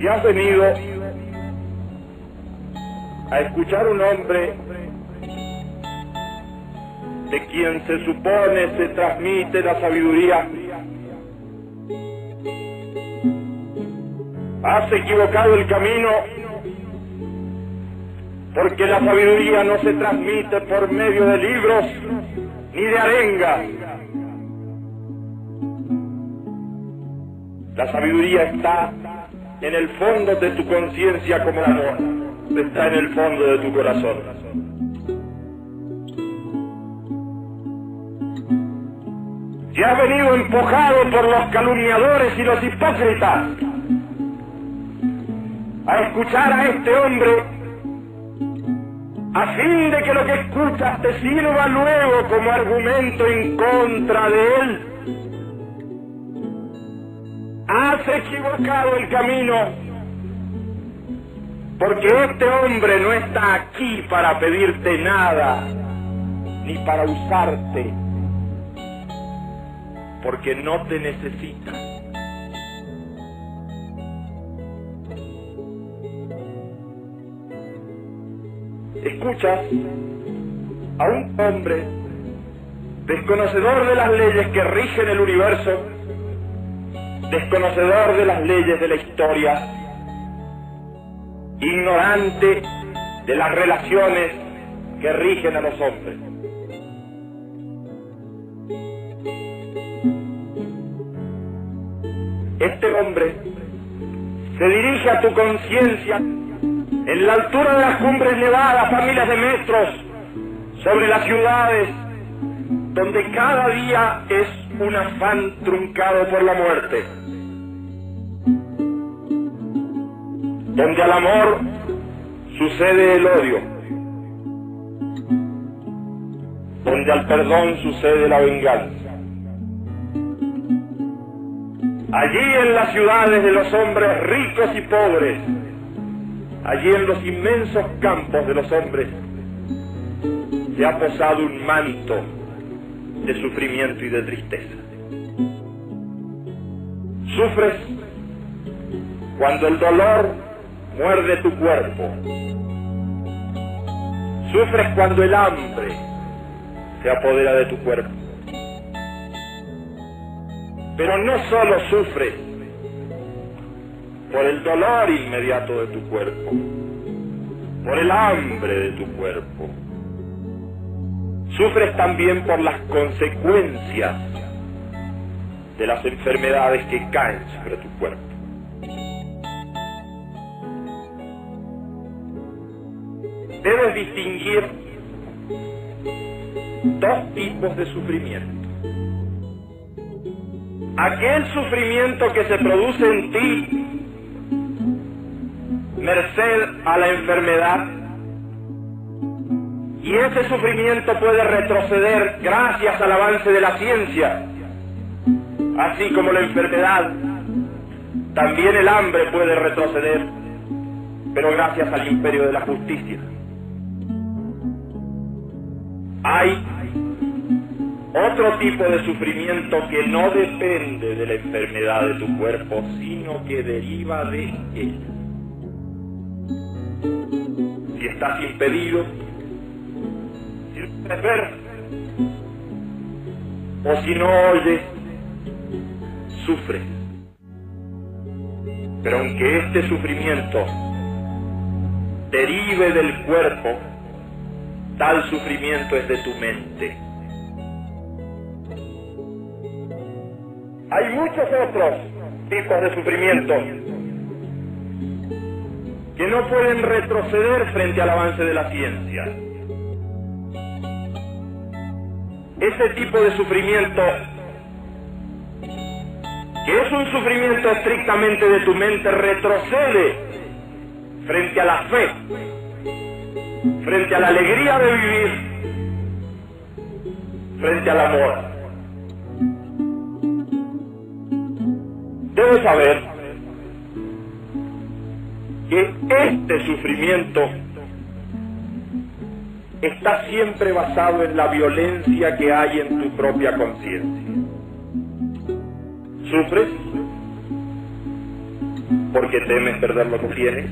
Si has venido a escuchar un hombre de quien se supone se transmite la sabiduría, has equivocado el camino, porque la sabiduría no se transmite por medio de libros ni de arengas. La sabiduría está en el fondo de tu conciencia como el amor, está en el fondo de tu corazón. Si has venido empujado por los calumniadores y los hipócritas a escuchar a este hombre, a fin de que lo que escuchas te sirva luego como argumento en contra de él, has equivocado el camino, porque este hombre no está aquí para pedirte nada, ni para usarte, porque no te necesita. Escuchas a un hombre desconocedor de las leyes que rigen el universo, desconocedor de las leyes de la historia, ignorante de las relaciones que rigen a los hombres. Este hombre se dirige a tu conciencia en la altura de las cumbres nevadas a miles de metros sobre las ciudades, donde cada día es un afán truncado por la muerte, donde al amor sucede el odio, donde al perdón sucede la venganza. Allí en las ciudades de los hombres ricos y pobres, allí en los inmensos campos de los hombres, se ha posado un manto de sufrimiento y de tristeza. Sufres cuando el dolor muerde tu cuerpo. Sufres cuando el hambre se apodera de tu cuerpo. Pero no solo sufres por el dolor inmediato de tu cuerpo, por el hambre de tu cuerpo. Sufres también por las consecuencias de las enfermedades que caen sobre tu cuerpo. Debes distinguir dos tipos de sufrimiento. Aquel sufrimiento que se produce en ti merced a la enfermedad, y ese sufrimiento puede retroceder gracias al avance de la ciencia, así como la enfermedad. También el hambre puede retroceder, pero gracias al imperio de la justicia. Hay otro tipo de sufrimiento que no depende de la enfermedad de tu cuerpo, sino que deriva de él. Si estás impedido, si no puedes ver, o si no oyes, sufres. Pero aunque este sufrimiento derive del cuerpo, tal sufrimiento es de tu mente. Hay muchos otros tipos de sufrimiento que no pueden retroceder frente al avance de la ciencia. Ese tipo de sufrimiento, que es un sufrimiento estrictamente de tu mente, retrocede frente a la fe, frente a la alegría de vivir, frente al amor. Debes saber que este sufrimiento está siempre basado en la violencia que hay en tu propia conciencia. ¿Sufres porque temes perder lo que tienes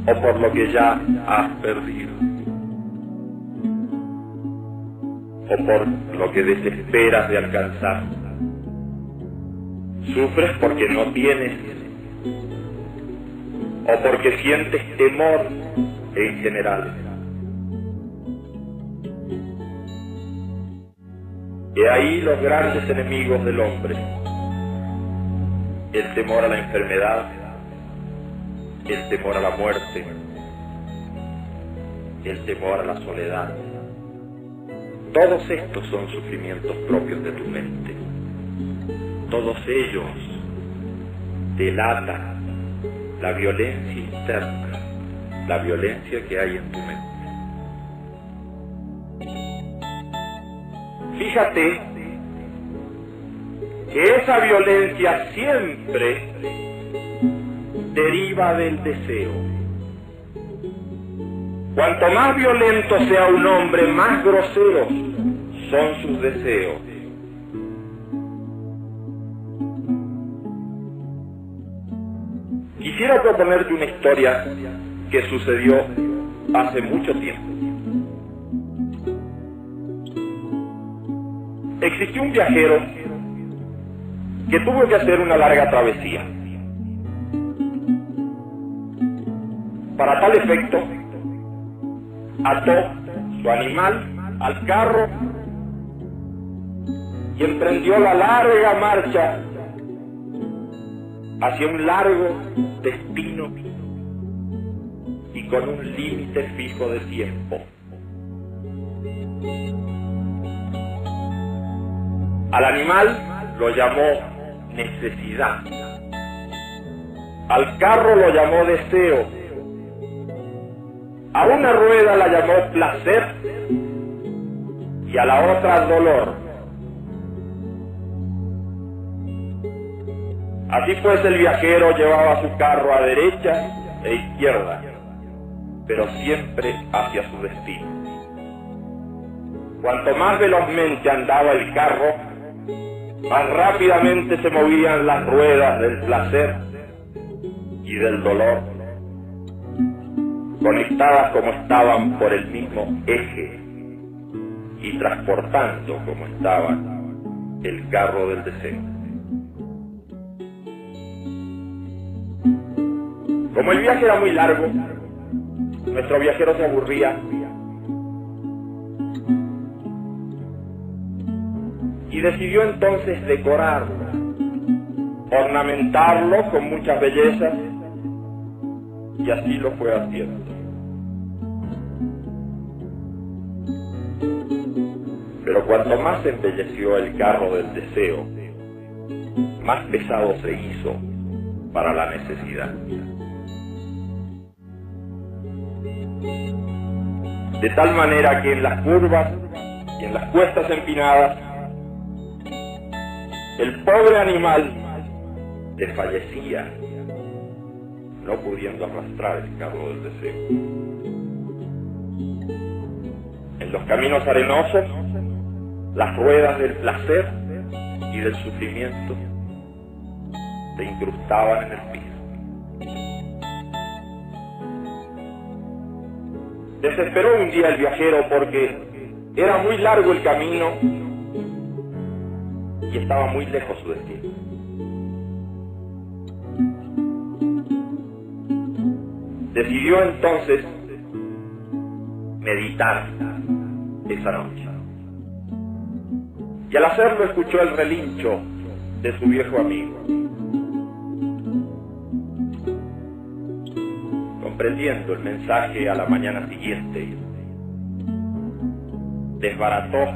o por lo que ya has perdido? ¿O por lo que desesperas de alcanzar? ¿Sufres porque no tienes o porque sientes temor en general? Y ahí los grandes enemigos del hombre: el temor a la enfermedad, el temor a la muerte, el temor a la soledad. Todos estos son sufrimientos propios de tu mente. Todos ellos delatan la violencia interna, la violencia que hay en tu mente. Fíjate que esa violencia siempre deriva del deseo. Cuanto más violento sea un hombre, más groseros son sus deseos. Quisiera proponerte una historia que sucedió hace mucho tiempo. Existió un viajero que tuvo que hacer una larga travesía. Para tal efecto, ató su animal al carro y emprendió la larga marcha hacia un largo destino y con un límite fijo de tiempo. Al animal lo llamó necesidad, al carro lo llamó deseo, a una rueda la llamó placer y a la otra dolor. Así pues, el viajero llevaba su carro a derecha e izquierda, pero siempre hacia su destino. Cuanto más velozmente andaba el carro, más rápidamente se movían las ruedas del placer y del dolor, conectadas como estaban por el mismo eje y transportando como estaba el carro del deseo. Como el viaje era muy largo, nuestro viajero se aburría y decidió entonces decorarlo, ornamentarlo con muchas bellezas, y así lo fue haciendo. Pero cuanto más embelleció el carro del deseo, más pesado se hizo para la necesidad. De tal manera que en las curvas y en las cuestas empinadas, el pobre animal desfallecía, no pudiendo arrastrar el carro del deseo. En los caminos arenosos, las ruedas del placer y del sufrimiento se incrustaban en el piso. Desesperó un día el viajero porque era muy largo el camino y estaba muy lejos su destino. Decidió entonces meditar esa noche. Y al hacerlo escuchó el relincho de su viejo amigo. Comprendiendo el mensaje, a la mañana siguiente desbarató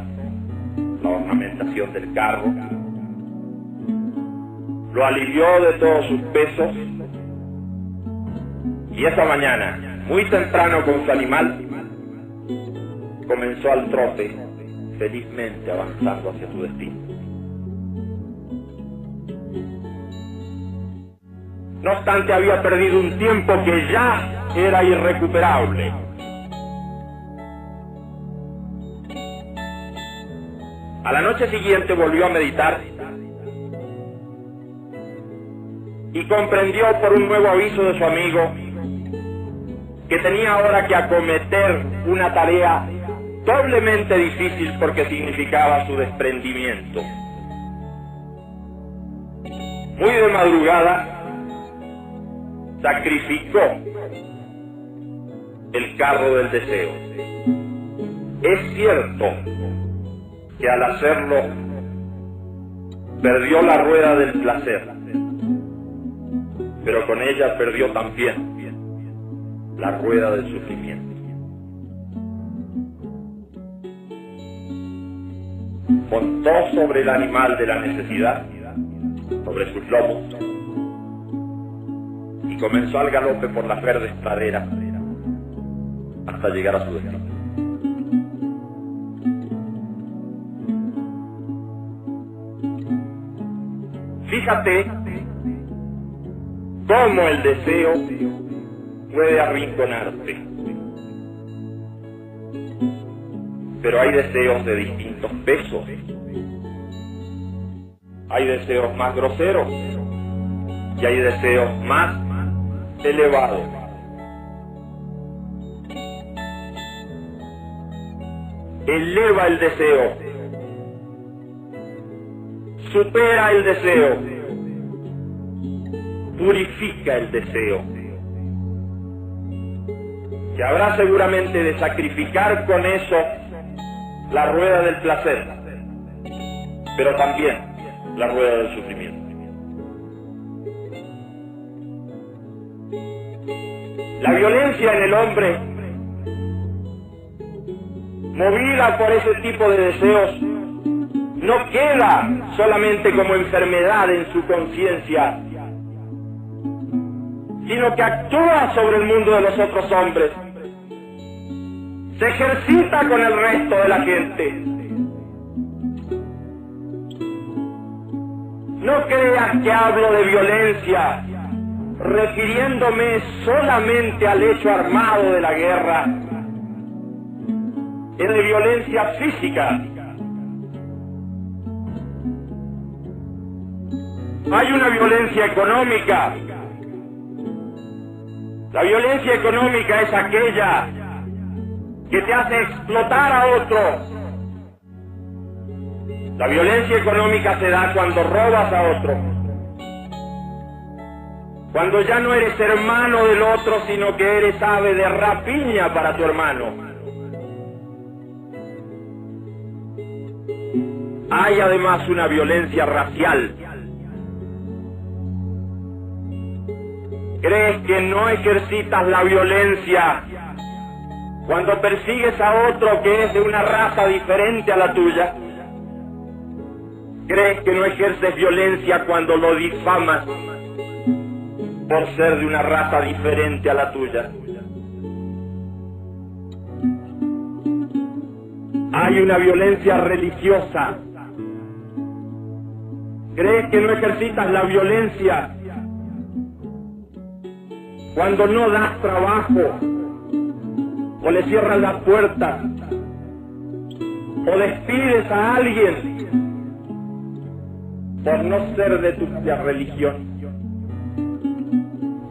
la ornamentación del carro, lo alivió de todos sus pesos, y esa mañana, muy temprano con su animal, comenzó al trote, felizmente avanzando hacia su destino. No obstante, había perdido un tiempo que ya era irrecuperable. A la noche siguiente volvió a meditar y comprendió por un nuevo aviso de su amigo que tenía ahora que acometer una tarea doblemente difícil porque significaba su desprendimiento. Muy de madrugada, sacrificó el carro del deseo. Es cierto que al hacerlo perdió la rueda del placer, pero con ella perdió también la rueda del sufrimiento. Montó sobre el animal de la necesidad, sobre sus lomos, y comenzó al galope por las verdes praderas hasta llegar a su destino. Fíjate cómo el deseo puede arrinconarte. Pero hay deseos de distintos pesos. Hay deseos más groseros y hay deseos más elevados. Eleva el deseo, supera el deseo, purifica el deseo. Y habrá seguramente de sacrificar con eso la rueda del placer, pero también la rueda del sufrimiento. La violencia en el hombre, movida por ese tipo de deseos, no queda solamente como enfermedad en su conciencia, sino que actúa sobre el mundo de los otros hombres, se ejercita con el resto de la gente. No creas que hablo de violencia refiriéndome solamente al hecho armado de la guerra. Es de violencia física. Hay una violencia económica. La violencia económica es aquella que te hace explotar a otro. La violencia económica se da cuando robas a otro, cuando ya no eres hermano del otro, sino que eres ave de rapiña para tu hermano. Hay además una violencia racial. ¿Crees que no ejercitas la violencia cuando persigues a otro que es de una raza diferente a la tuya? ¿Crees que no ejerces violencia cuando lo difamas por ser de una raza diferente a la tuya? Hay una violencia religiosa. ¿Crees que no ejercitas la violencia cuando no das trabajo, o le cierras las puertas, o despides a alguien por no ser de tu religión?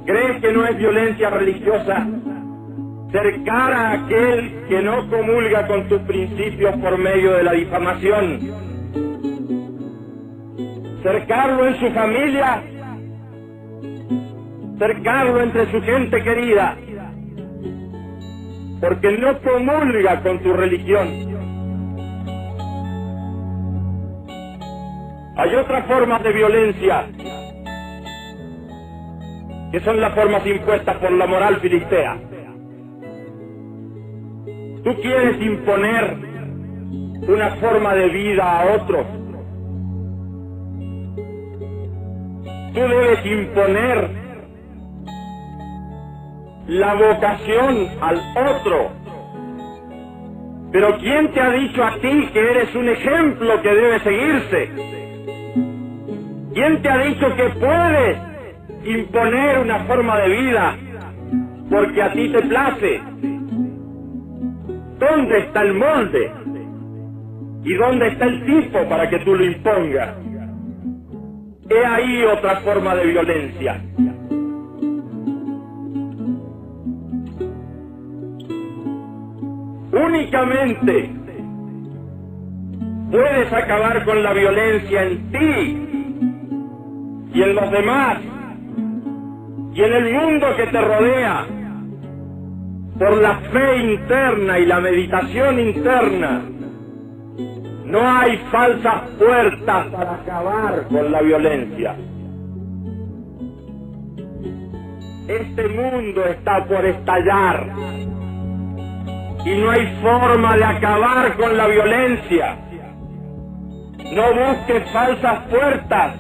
¿Crees que no es violencia religiosa cercar a aquel que no comulga con tus principios por medio de la difamación? Cercarlo en su familia, cercarlo entre su gente querida, porque no comulga con tu religión. Hay otras formas de violencia, que son las formas impuestas por la moral filistea. Tú quieres imponer una forma de vida a otros. Tú debes imponer la vocación al otro. Pero ¿quién te ha dicho a ti que eres un ejemplo que debe seguirse? ¿Quién te ha dicho que puedes imponer una forma de vida porque a ti te place? ¿Dónde está el molde? ¿Y dónde está el tipo para que tú lo impongas? He ahí otra forma de violencia. Únicamente puedes acabar con la violencia en ti y en los demás y en el mundo que te rodea por la fe interna y la meditación interna. No hay falsas puertas para acabar con la violencia. Este mundo está por estallar y no hay forma de acabar con la violencia. No busques falsas puertas.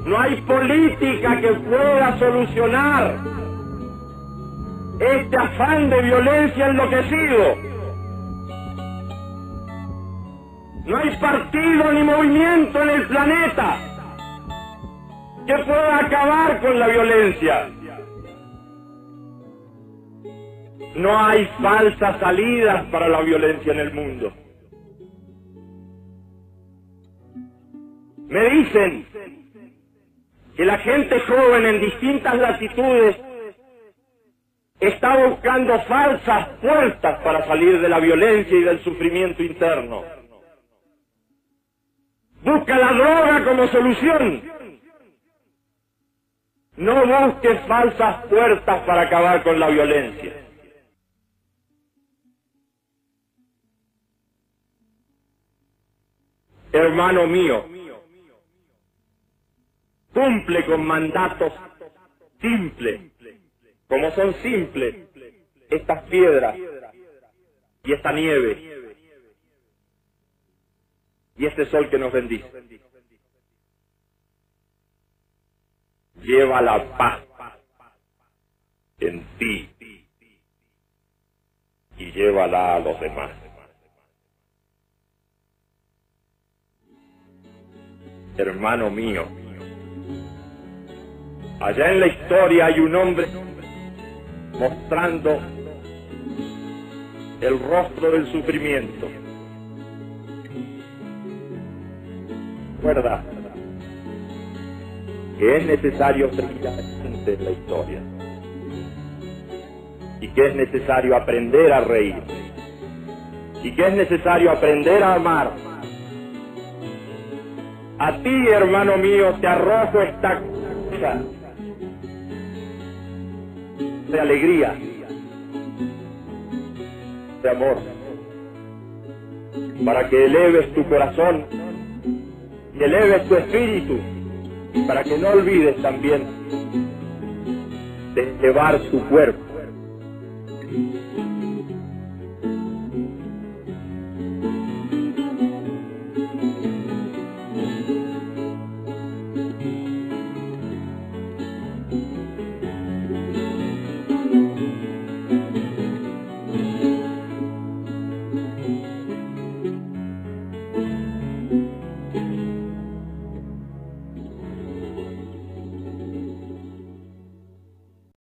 No hay política que pueda solucionar este afán de violencia enloquecido. No hay partido ni movimiento en el planeta que pueda acabar con la violencia. No hay falsas salidas para la violencia en el mundo. Me dicen que la gente joven en distintas latitudes está buscando falsas puertas para salir de la violencia y del sufrimiento interno. Busca la droga como solución. No busques falsas puertas para acabar con la violencia. Hermano mío, cumple con mandatos simples, como son simples estas piedras y esta nieve y este sol que nos bendice. Lleva la paz en ti y llévala a los demás. Hermano mío, allá en la historia hay un hombre mostrando el rostro del sufrimiento. Recuerda que es necesario seguir adelante en la historia y que es necesario aprender a reír y que es necesario aprender a amar. A ti, hermano mío, te arrojo esta cosa de alegría, de amor, para que eleves tu corazón y eleves tu espíritu, y para que no olvides también de llevar tu cuerpo.